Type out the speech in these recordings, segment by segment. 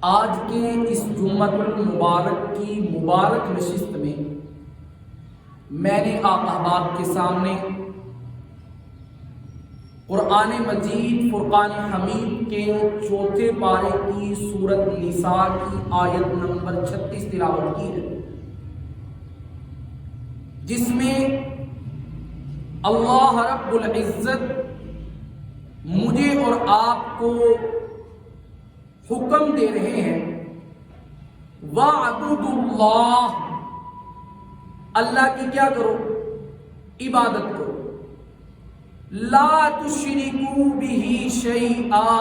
آج کے اس جمعۃ المبارک کی مبارک نشست میں میں نے آپ احباب کے سامنے قرآن مجید فرقان حمید کے چوتھے پارے کی سورۃ نساء کی آیت نمبر 36 تلاوت کی ہے، جس میں اللہ رب العزت مجھے اور آپ کو حکم دے رہے ہیں وَاعْبُدُوا اللَّهَ، اللہ کی کیا کرو؟ عبادت کرو، لا تشرکوا بہ شیئا،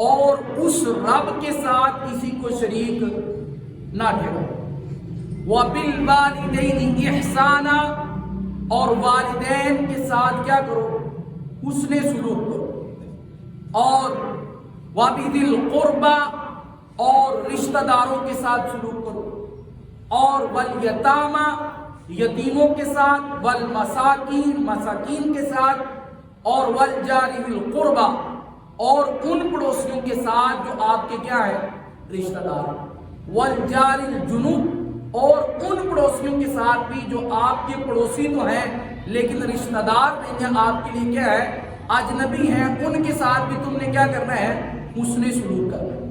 اور اس رب کے ساتھ کسی کو شریک نہ ٹھہراؤ، وَبِالْوَالِدَيْنِ احسانا، اور والدین کے ساتھ کیا کرو؟ حسن سلوک کرو، اور وَبِذِي الْقُرْبَى، اور رشتہ داروں کے ساتھ سلوک کرو، اور وَالْيَتَامَى، یتیموں کے ساتھ، وَالْمَسَاكِينَ، مساکین کے ساتھ، اور وَالْجَارِ ذِي الْقُرْبَى، اور ان پڑوسیوں کے ساتھ جو آپ کے کیا ہے؟ رشتہ دار، وَالْجَارِ الْجُنُوبِ، اور ان پڑوسیوں کے ساتھ بھی جو آپ کے پڑوسی تو ہیں لیکن رشتہ دار نہیں ہیں، آپ کے لیے کیا ہے؟ اجنبی ہیں، ان کے ساتھ بھی تم نے کیا کرنا ہے؟ حسن سلوک کرنا ہے۔